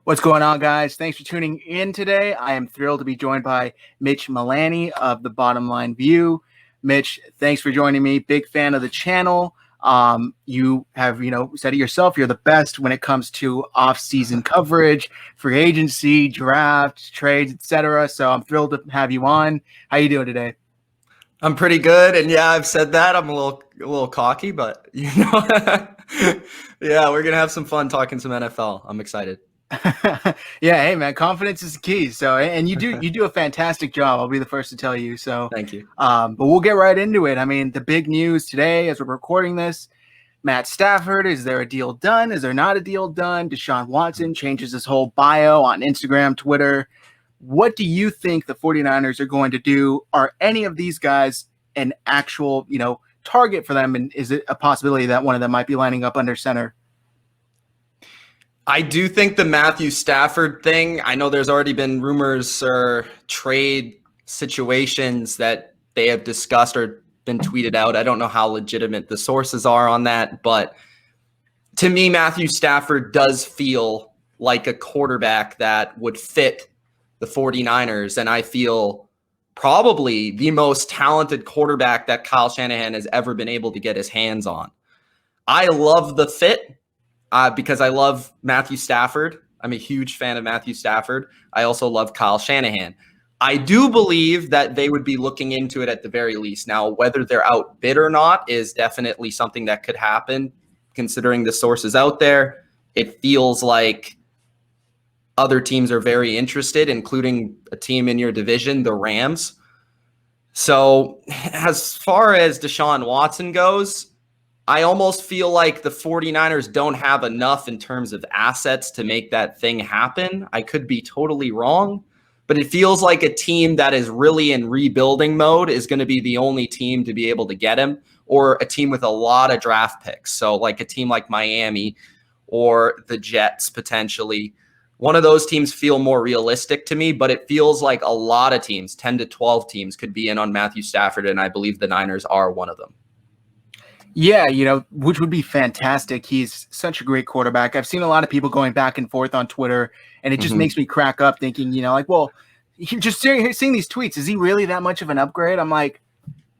What's going on, guys? Thanks for tuning in today. I am thrilled to be joined by Mitch Milani of The Bottom Line View. Mitch, thanks for joining me. Big fan of the channel. You have, said it yourself. You're the best when it comes to off-season coverage, free agency, draft, trades, etc. So I'm thrilled to have you on. How you doing today? I'm pretty good, and yeah, I've said that. I'm a little cocky, but yeah, we're gonna have some fun talking some NFL. I'm excited. Yeah, hey man, confidence is the key. So, and you do a fantastic job. I'll be the first to tell you. So, Thank you. But we'll get right into it. I mean, the big news today, as we're recording this, Matt Stafford. Is there a deal done? Is there not a deal done? Deshaun Watson changes his whole bio on Instagram, Twitter. What do you think the 49ers are going to do? Are any of these guys an actual, target for them? And is it a possibility that one of them might be lining up under center? I do think the Matthew Stafford thing, I know there's already been rumors or trade situations that they have discussed or been tweeted out. I don't know how legitimate the sources are on that, but to me, Matthew Stafford does feel like a quarterback that would fit the 49ers, and I feel probably the most talented quarterback that Kyle Shanahan has ever been able to get his hands on. I love the fit because I love Matthew Stafford. I'm a huge fan of Matthew Stafford. I also love Kyle Shanahan. I do believe that they would be looking into it at the very least. Now, whether they're outbid or not is definitely something that could happen, considering the sources out there. It feels like other teams are very interested, including a team in your division, the Rams. So as far as Deshaun Watson goes, I almost feel like the 49ers don't have enough in terms of assets to make that thing happen. I could be totally wrong, but it feels like a team that is really in rebuilding mode is going to be the only team to be able to get him, or a team with a lot of draft picks. So like a team like Miami or the Jets potentially. One of those teams feel more realistic to me, but it feels like a lot of teams, 10 to 12 teams, could be in on Matthew Stafford, and I believe the Niners are one of them. Yeah, which would be fantastic. He's such a great quarterback. I've seen a lot of people going back and forth on Twitter, and it just makes me crack up thinking, well, just seeing these tweets, is he really that much of an upgrade? I'm like,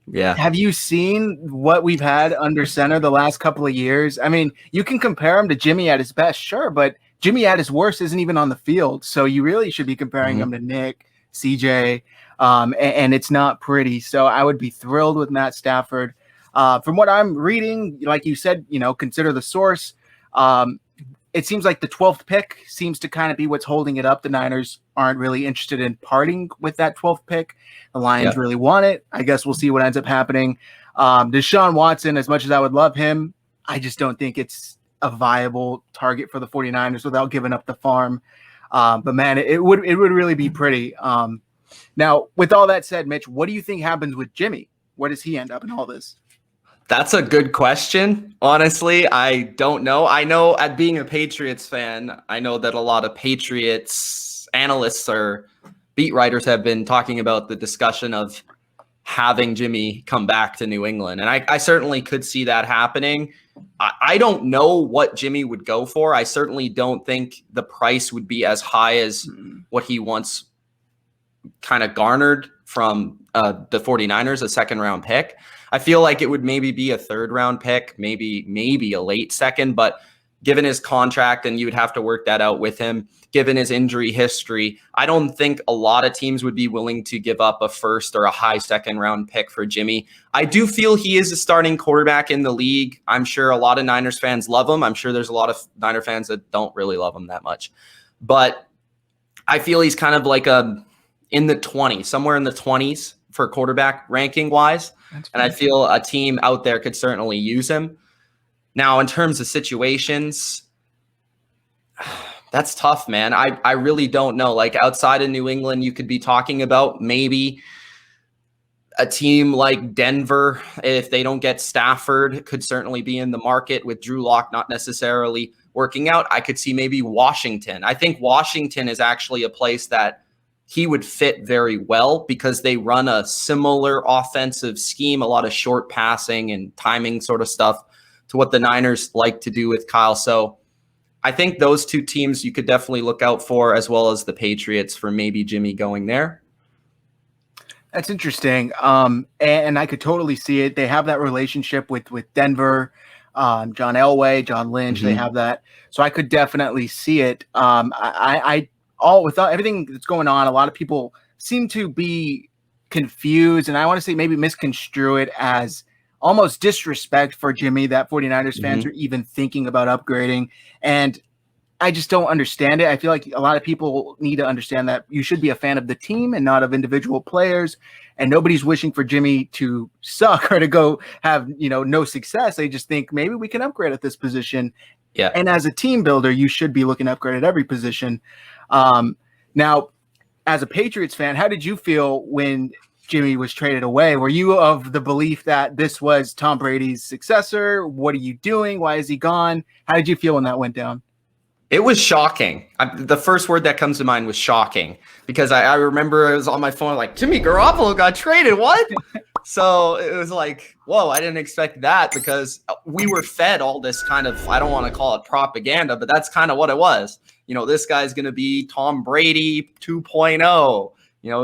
yeah. Have you seen what we've had under center the last couple of years? I mean, you can compare him to Jimmy at his best, sure, but Jimmy at his worst isn't even on the field. So you really should be comparing him to Nick, CJ, and it's not pretty. So I would be thrilled with Matt Stafford. From what I'm reading, like you said, consider the source. It seems like the 12th pick seems to kind of be what's holding it up. The Niners aren't really interested in parting with that 12th pick. The Lions really want it. I guess we'll see what ends up happening. Deshaun Watson, as much as I would love him, I just don't think it's a viable target for the 49ers without giving up the farm. But man, it would really be pretty. Now, with all that said, Mitch, what do you think happens with Jimmy? Where does he end up in all this? That's a good question. Honestly, I don't know. I know, at being a Patriots fan, I know that a lot of Patriots analysts or beat writers have been talking about the discussion of having Jimmy come back to New England. And I certainly could see that happening. I don't know what Jimmy would go for. I certainly don't think the price would be as high as what he once kind of garnered from the 49ers, a second-round pick. I feel like it would maybe be a third-round pick, maybe a late second, but given his contract, and you would have to work that out with him, given his injury history, I don't think a lot of teams would be willing to give up a first or a high second-round pick for Jimmy. I do feel he is a starting quarterback in the league. I'm sure a lot of Niners fans love him. I'm sure there's a lot of Niner fans that don't really love him that much. But I feel he's kind of like in the 20s, somewhere in the 20s for quarterback ranking wise. And I feel a team out there could certainly use him. Now, in terms of situations, that's tough, man. I really don't know. Like outside of New England, you could be talking about maybe a team like Denver, if they don't get Stafford, could certainly be in the market with Drew Lock not necessarily working out. I could see maybe Washington. I think Washington is actually a place that he would fit very well because they run a similar offensive scheme, a lot of short passing and timing sort of stuff to what the Niners like to do with Kyle. So I think those two teams you could definitely look out for, as well as the Patriots for maybe Jimmy going there. That's interesting. And I could totally see it. They have that relationship with Denver, John Elway, John Lynch. They have that. So I could definitely see it. Without everything that's going on, a lot of people seem to be confused, and I want to say maybe misconstrue it as almost disrespect for Jimmy that 49ers fans are even thinking about upgrading. And I just don't understand it. I feel like a lot of people need to understand that you should be a fan of the team and not of individual players. And nobody's wishing for Jimmy to suck or to go have, no success. They just think maybe we can upgrade at this position. Yeah. And as a team builder, you should be looking to upgrade at every position. Now, as a Patriots fan, how did you feel when Jimmy was traded away? Were you of the belief that this was Tom Brady's successor? What are you doing? Why is he gone? How did you feel when that went down? It was shocking. The first word that comes to mind was shocking, because I remember I was on my phone like, Jimmy Garoppolo got traded. What? So it was like, whoa, I didn't expect that, because we were fed all this kind of, I don't want to call it propaganda, but that's kind of what it was. This guy's going to be Tom Brady 2.0.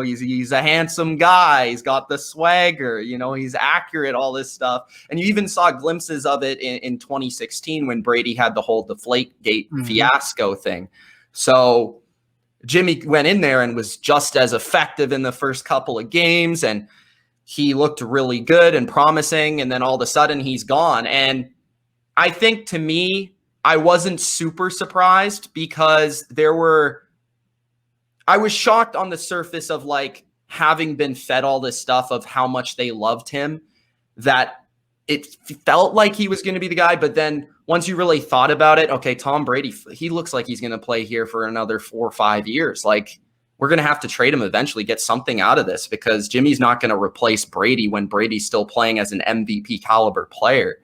He's a handsome guy. He's got the swagger. He's accurate, all this stuff. And you even saw glimpses of it in 2016 when Brady had the whole Deflategate fiasco thing. So Jimmy went in there and was just as effective in the first couple of games, and he looked really good and promising. And then all of a sudden he's gone. And I think, to me, I wasn't super surprised, because I was shocked on the surface of like having been fed all this stuff of how much they loved him, that it felt like he was going to be the guy. But then once you really thought about it, okay, Tom Brady, he looks like he's going to play here for another 4 or 5 years. Like, we're going to have to trade him eventually, get something out of this, because Jimmy's not going to replace Brady when Brady's still playing as an MVP caliber player.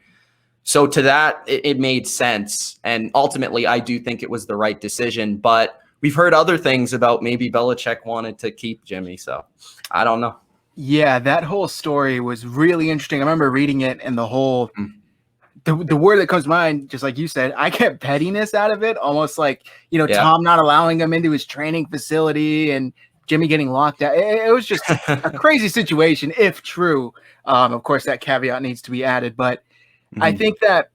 So to that, it made sense. And ultimately, I do think it was the right decision. But we've heard other things about maybe Belichick wanted to keep Jimmy. So I don't know. Yeah, that whole story was really interesting. I remember reading it, and the whole the word that comes to mind, just like you said, I get pettiness out of it. Almost like, Tom not allowing him into his training facility and Jimmy getting locked out. It was just a crazy situation, if true. Of course, that caveat needs to be added. But I think that,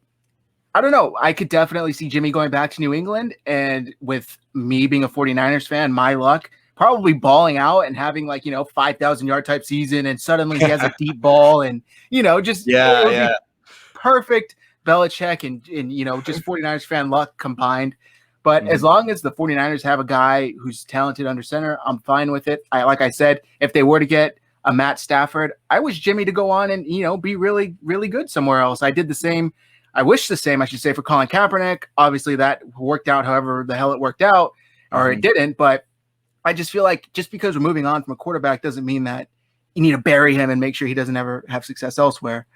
I don't know, I could definitely see Jimmy going back to New England, and with me being a 49ers fan, my luck, probably balling out and having 5,000 yard type season, and suddenly he has a deep ball, and just perfect Belichick and just 49ers fan luck combined. But as long as the 49ers have a guy who's talented under center, I'm fine with it. Like I said, if they were to get a Matt Stafford, I wish Jimmy to go on and be really, really good somewhere else. I did the same. I wish the same, I should say, for Colin Kaepernick. Obviously, that worked out however the hell it worked out, or it didn't. But I just feel like just because we're moving on from a quarterback doesn't mean that you need to bury him and make sure he doesn't ever have success elsewhere.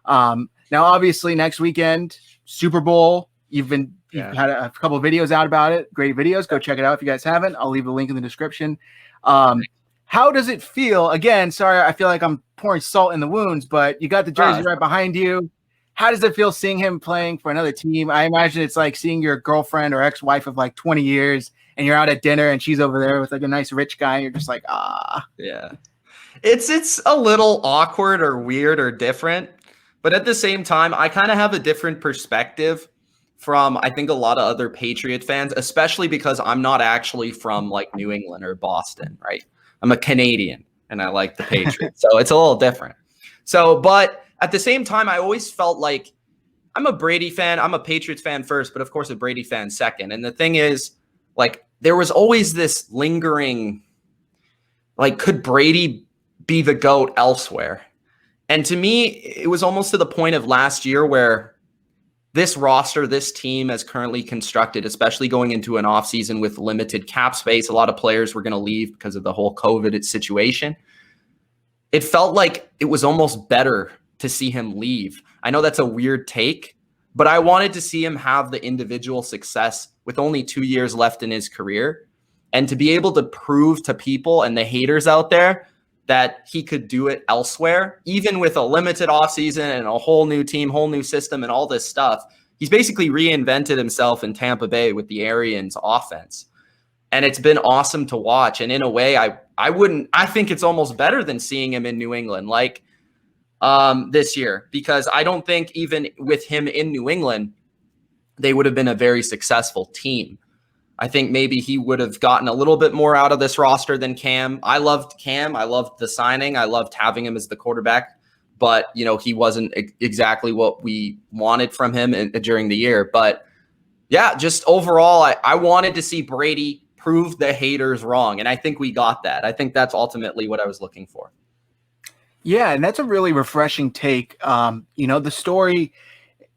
Now, obviously, next weekend, Super Bowl. You've had a couple of videos out about it. Great videos. Go check it out if you guys haven't. I'll leave the link in the description. How does it feel? Again, sorry, I feel like I'm pouring salt in the wounds, but you got the jersey right behind you. How does it feel seeing him playing for another team? I imagine it's like seeing your girlfriend or ex-wife of 20 years, and you're out at dinner and she's over there with a nice rich guy, and you're just like, ah. Yeah. It's a little awkward or weird or different, but at the same time, I kind of have a different perspective from, I think, a lot of other Patriot fans, especially because I'm not actually from New England or Boston, right? I'm a Canadian and I like the Patriots. So it's a little different. But at the same time, I always felt like I'm a Brady fan. I'm a Patriots fan first, but of course a Brady fan second. And the thing is, there was always this lingering, could Brady be the GOAT elsewhere? And to me, it was almost to the point of last year where this roster, this team as currently constructed, especially going into an offseason with limited cap space, a lot of players were going to leave because of the whole COVID situation. It felt like it was almost better to see him leave. I know that's a weird take, but I wanted to see him have the individual success with only 2 years left in his career, and to be able to prove to people and the haters out there that he could do it elsewhere, even with a limited offseason and a whole new team, whole new system and all this stuff. he's basically reinvented himself in Tampa Bay with the Arians offense. And it's been awesome to watch. And in a way, I think it's almost better than seeing him in New England like this year, because I don't think even with him in New England, they would have been a very successful team. I think maybe he would have gotten a little bit more out of this roster than Cam. I loved Cam. I loved the signing. I loved having him as the quarterback. But, he wasn't exactly what we wanted from him during the year. But, yeah, just overall, I wanted to see Brady prove the haters wrong. And I think we got that. I think that's ultimately what I was looking for. Yeah, and that's a really refreshing take. The story,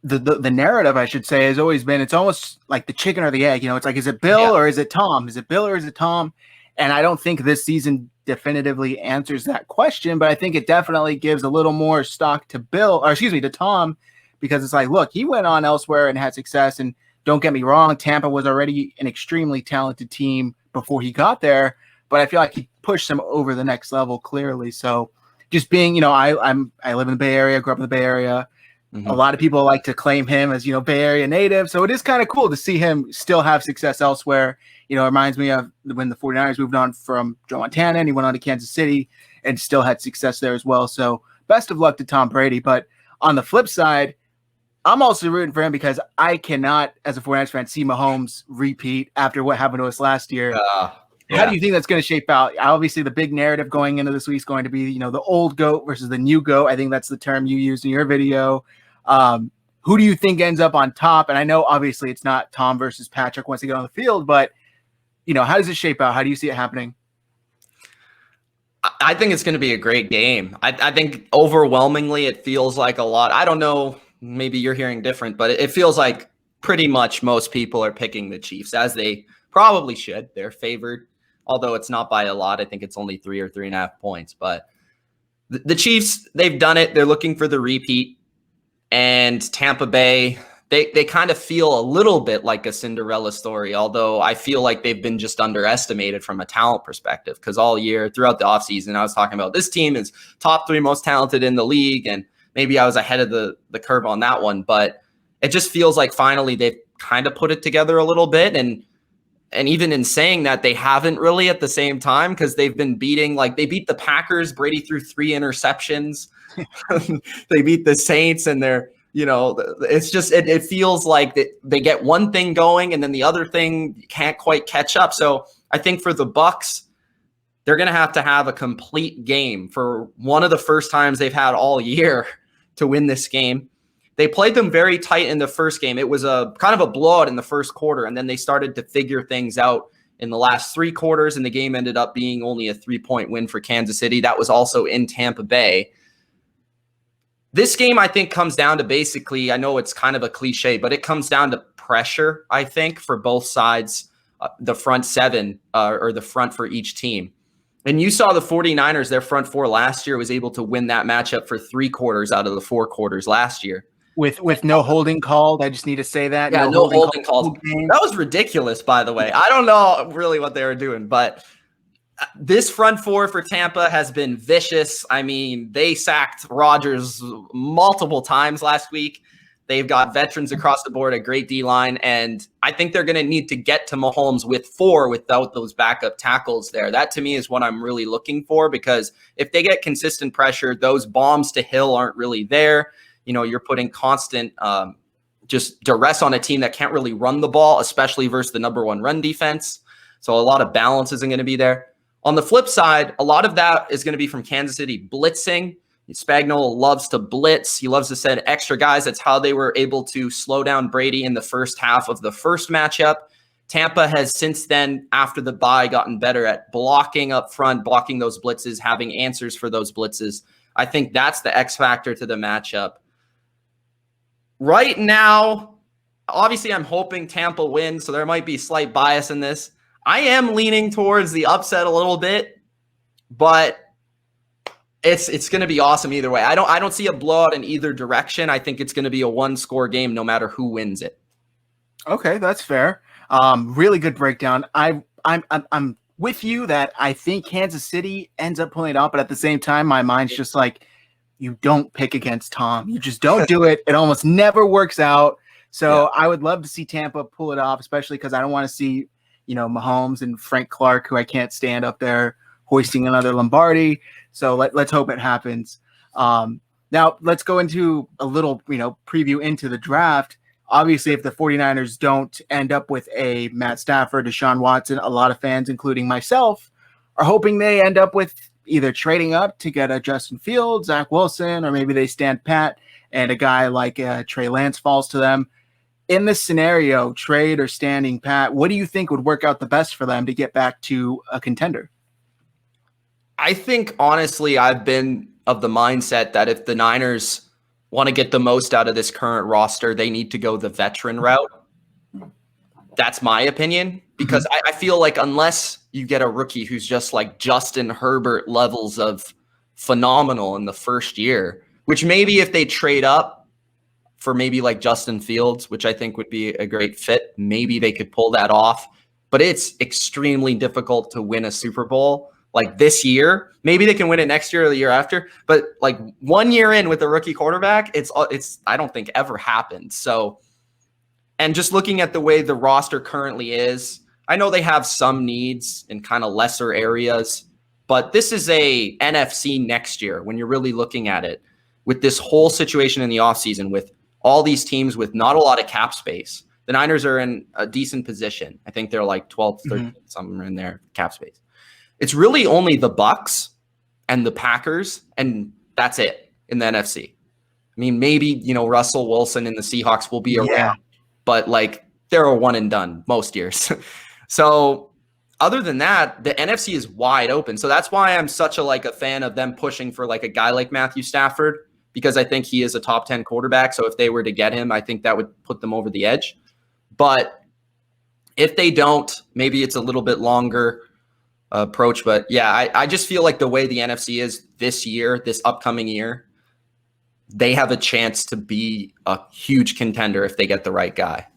the narrative, I should say, has always been, it's almost like the chicken or the egg. It's like, is it Bill or is it Tom? Is it Bill or is it Tom? And I don't think this season definitively answers that question, but I think it definitely gives a little more stock to to Tom, because it's like, look, he went on elsewhere and had success. And don't get me wrong, Tampa was already an extremely talented team before he got there, but I feel like he pushed them over the next level clearly. So just being, I live in the Bay Area, grew up in the Bay Area. Mm-hmm. A lot of people like to claim him as, Bay Area native. So it is kind of cool to see him still have success elsewhere. It reminds me of when the 49ers moved on from Joe Montana and he went on to Kansas City and still had success there as well. So best of luck to Tom Brady. But on the flip side, I'm also rooting for him because I cannot, as a 49ers fan, see Mahomes repeat after what happened to us last year. How do you think that's going to shape out? Obviously, the big narrative going into this week is going to be, the old GOAT versus the new GOAT. I think that's the term you used in your video. Who do you think ends up on top? And I know, obviously, it's not Tom versus Patrick once they get on the field, but, how does it shape out? How do you see it happening? I think it's going to be a great game. I think overwhelmingly it feels like a lot. I don't know. Maybe you're hearing different, but it feels like pretty much most people are picking the Chiefs, as they probably should. They're favored, although it's not by a lot. I think it's only 3 or 3.5 points. But the Chiefs, they've done it. They're looking for the repeat. And Tampa Bay, they kind of feel a little bit like a Cinderella story, although I feel like they've been just underestimated from a talent perspective, because all year throughout the offseason, I was talking about this team is top 3 most talented in the league, and maybe I was ahead of the curve on that one, but it just feels like finally they've kind of put it together a little bit. And even in saying that, they haven't really at the same time, because they've been they beat the Packers. Brady threw 3 interceptions. They beat the Saints, and they're, it's just, it feels like they get one thing going and then the other thing can't quite catch up. So I think for the Bucs, they're going to have a complete game for one of the first times they've had all year to win this game. They played them very tight in the first game. It was a kind of a blowout in the first quarter, and then they started to figure things out in the last 3 quarters, and the game ended up being only a 3-point win for Kansas City. That was also in Tampa Bay. This game, I think, comes down to basically, I know it's kind of a cliche, but it comes down to pressure, I think, for both sides, the front 7 or the front for each team. And you saw the 49ers, their front 4 last year was able to win that matchup for 3 quarters out of the 4 quarters last year. With no holding called. I just need to say that. Yeah, no holding calls. That was ridiculous, by the way. I don't know really what they were doing, but this front 4 for Tampa has been vicious. I mean, they sacked Rodgers multiple times last week. They've got veterans across the board, a great D-line, and I think they're going to need to get to Mahomes with 4 without those backup tackles there. That, to me, is what I'm really looking for, because if they get consistent pressure, those bombs to Hill aren't really there. You're putting constant just duress on a team that can't really run the ball, especially versus the number 1 run defense. So a lot of balance isn't going to be there. On the flip side, a lot of that is going to be from Kansas City blitzing. Spagnuolo loves to blitz. He loves to send extra guys. That's how they were able to slow down Brady in the first half of the first matchup. Tampa has since then, after the bye, gotten better at blocking up front, blocking those blitzes, having answers for those blitzes. I think that's the X factor to the matchup. Right now, obviously, I'm hoping Tampa wins, so there might be slight bias in this. I am leaning towards the upset a little bit, but it's going to be awesome either way. I don't see a blowout in either direction. I think it's going to be a 1-score game no matter who wins it. Okay, that's fair. Really good breakdown. I'm with you that I think Kansas City ends up pulling it out, but at the same time, my mind's just like, you don't pick against Tom. You just don't do it. It almost never works out. So I would love to see Tampa pull it off, especially because I don't want to see, Mahomes and Frank Clark, who I can't stand, up there hoisting another Lombardi. So let's hope it happens. Now let's go into a little, preview into the draft. Obviously, if the 49ers don't end up with a Matt Stafford, Deshaun Watson, a lot of fans, including myself, are hoping they end up with either trading up to get a Justin Fields, Zach Wilson, or maybe they stand pat and a guy like Trey Lance falls to them. In this scenario, trade or standing pat, what do you think would work out the best for them to get back to a contender? I think, honestly, I've been of the mindset that if the Niners want to get the most out of this current roster, they need to go the veteran route. That's my opinion, because I feel like unless you get a rookie who's just like Justin Herbert levels of phenomenal in the first year, which maybe if they trade up for maybe like Justin Fields, which I think would be a great fit, maybe they could pull that off. But it's extremely difficult to win a Super Bowl like this year. Maybe they can win it next year or the year after, but like 1 year in with a rookie quarterback, it's I don't think ever happened. So, and just looking at the way the roster currently is, I know they have some needs in kind of lesser areas, but this is a NFC next year when you're really looking at it with this whole situation in the offseason with all these teams with not a lot of cap space. The Niners are in a decent position. I think they're like 12, 13, somewhere in there, cap space. It's really only the Bucs and the Packers, and that's it in the NFC. I mean, maybe, Russell Wilson and the Seahawks will be around, but like they're a one and done most years. So other than that, the NFC is wide open. So that's why I'm such a fan of them pushing for like a guy like Matthew Stafford, because I think he is a top 10 quarterback. So if they were to get him, I think that would put them over the edge. But if they don't, maybe it's a little bit longer approach. But yeah, I just feel like the way the NFC is this year, this upcoming year, they have a chance to be a huge contender if they get the right guy.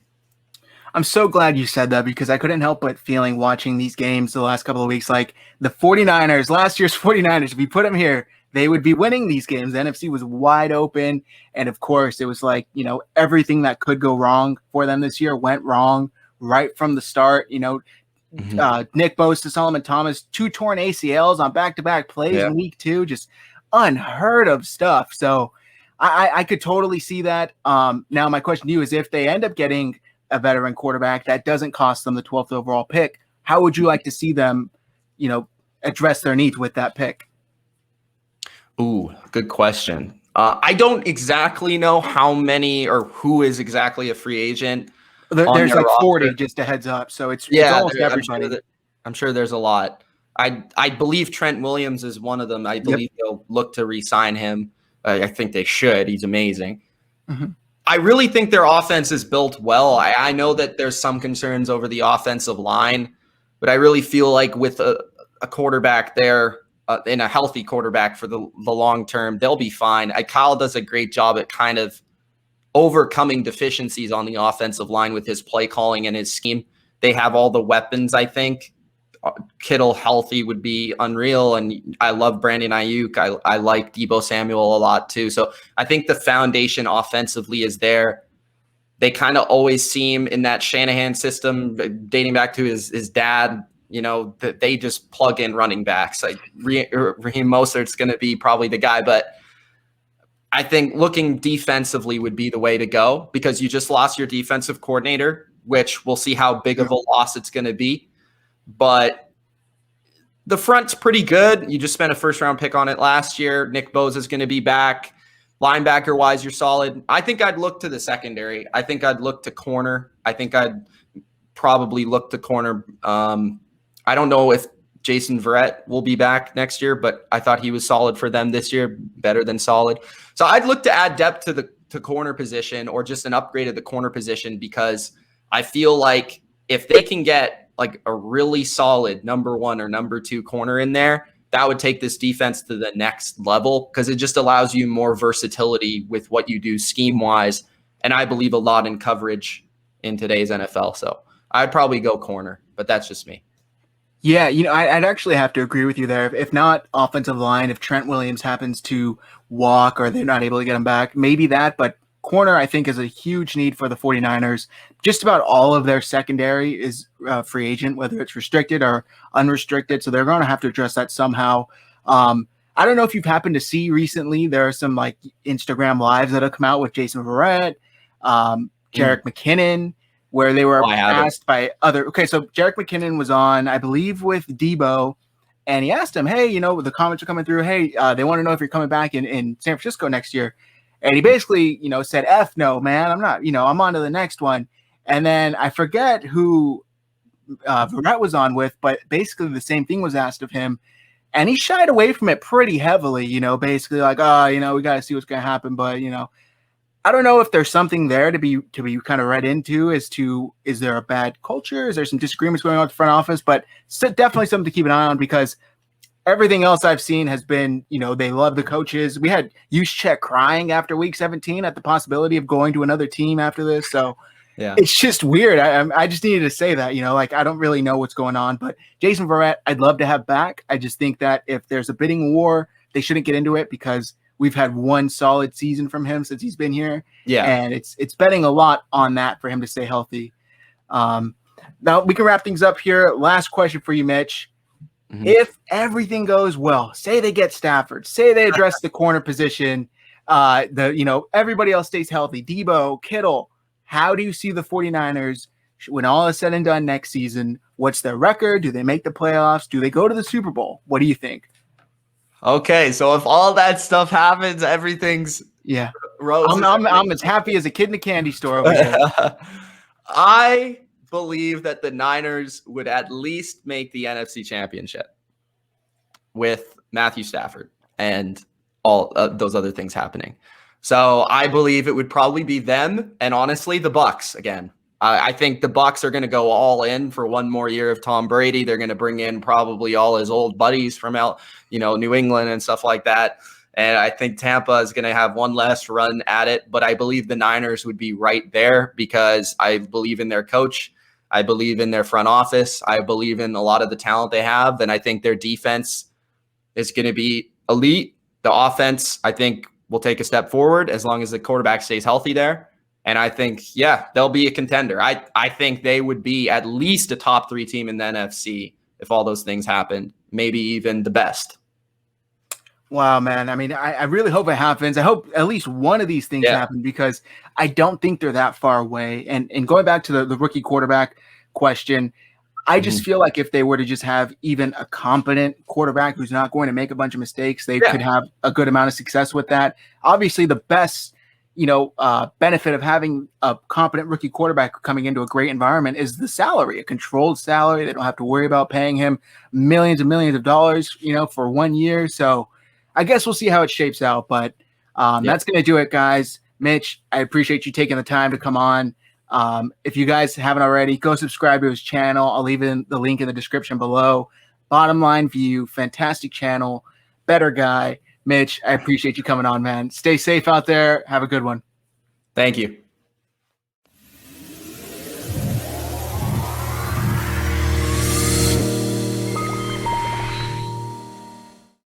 I'm so glad you said that, because I couldn't help but feeling watching these games the last couple of weeks, like the 49ers, last year's 49ers, if we put them here, they would be winning these games. The NFC was wide open. And of course, it was like, everything that could go wrong for them this year went wrong right from the start. Nick Bosa, Solomon Thomas, 2 torn ACLs on back-to-back plays in week 2, just unheard of stuff. So I could totally see that. Now, my question to you is, if they end up getting a veteran quarterback that doesn't cost them the 12th overall pick, how would you like to see them, address their needs with that pick? Ooh, good question. I don't exactly know how many or who is exactly a free agent. There's like 40, just a heads up. So it's almost everybody. I'm sure there's a lot. I believe Trent Williams is one of them. I believe they'll look to re-sign him. I think they should. He's amazing. I really think their offense is built well. I know that there's some concerns over the offensive line, but I really feel like with a quarterback there, in a healthy quarterback for the long term, they'll be fine. Kyle does a great job at kind of overcoming deficiencies on the offensive line with his play calling and his scheme. They have all the weapons, I think. Kittle healthy would be unreal, and I love Brandon Ayuk. I like Deebo Samuel a lot too. So I think the foundation offensively is there. They kind of always seem in that Shanahan system, dating back to his dad, that they just plug in running backs. Like Raheem Mostert's going to be probably the guy, but I think looking defensively would be the way to go, because you just lost your defensive coordinator, which we'll see how big of a loss it's going to be. But the front's pretty good. You just spent a first-round pick on it last year. Nick Bosa is going to be back. Linebacker-wise, you're solid. I think I'd look to the secondary. I think I'd look to corner. I think I'd probably look to corner. I don't know if Jason Verrett will be back next year, but I thought he was solid for them this year, better than solid. So I'd look to add depth to the corner position, or just an upgrade of the corner position, because I feel like if they can get like a really solid number 1 or number 2 corner in there, that would take this defense to the next level, because it just allows you more versatility with what you do scheme-wise, and I believe a lot in coverage in today's NFL. So I'd probably go corner, but that's just me. Yeah, I'd actually have to agree with you there. If not offensive line, if Trent Williams happens to walk or they're not able to get him back, maybe that, but corner, I think, is a huge need for the 49ers. Just about all of their secondary is free agent, whether it's restricted or unrestricted. So they're going to have to address that somehow. I don't know if you've happened to see recently, there are some like Instagram lives that have come out with Jason Verrett, Jerick McKinnon, where they were asked by other. Okay, so Jerick McKinnon was on, I believe, with Debo, and he asked him, hey, the comments are coming through. Hey, they want to know if you're coming back in San Francisco next year. And he basically, said, F no, man, I'm not, I'm on to the next one. And then I forget who Verrett was on with, but basically the same thing was asked of him. And he shied away from it pretty heavily, basically like, we got to see what's going to happen. But, I don't know if there's something there to be kind of read into as to, is there a bad culture? Is there some disagreements going on with the front office? But definitely something to keep an eye on, because everything else I've seen has been, they love the coaches. We had Juszczyk crying after week 17 at the possibility of going to another team after this. So yeah, it's just weird. I just needed to say that, I don't really know what's going on. But Jason Verrett, I'd love to have back. I just think that if there's a bidding war, they shouldn't get into it, because we've had one solid season from him since he's been here. Yeah. And it's betting a lot on that for him to stay healthy. Now we can wrap things up here. Last question for you, Mitch. Mm-hmm. If everything goes well, say they get Stafford, say they address the corner position, everybody else stays healthy, Debo, Kittle, how do you see the 49ers when all is said and done next season? What's their record? Do they make the playoffs? Do they go to the Super Bowl? What do you think? Okay, so if all that stuff happens, everything's roses. I'm as happy as a kid in a candy store over here. I believe that the Niners would at least make the NFC Championship with Matthew Stafford and all those other things happening. So I believe it would probably be them, and honestly, the Bucs again. I think the Bucs are going to go all in for one more year of Tom Brady. They're going to bring in probably all his old buddies from New England and stuff like that. And I think Tampa is going to have one last run at it. But I believe the Niners would be right there, because I believe in their coach. I believe in their front office. I believe in a lot of the talent they have. And I think their defense is going to be elite. The offense, I think, will take a step forward as long as the quarterback stays healthy there. And I think, they'll be a contender. I think they would be at least a top 3 team in the NFC if all those things happened, maybe even the best. Wow, man. I mean, I really hope it happens. I hope at least one of these things happen, because I don't think they're that far away. And going back to the rookie quarterback question, I just feel like if they were to just have even a competent quarterback who's not going to make a bunch of mistakes, they could have a good amount of success with that. Obviously, the best benefit of having a competent rookie quarterback coming into a great environment is the salary, a controlled salary. They don't have to worry about paying him millions and millions of dollars, for 1 year. So I guess we'll see how it shapes out. But that's going to do it, guys. Mitch, I appreciate you taking the time to come on. If you guys haven't already, go subscribe to his channel. I'll leave the link in the description below. Bottom Line View, fantastic channel, better guy. Mitch, I appreciate you coming on, man. Stay safe out there. Have a good one. Thank you.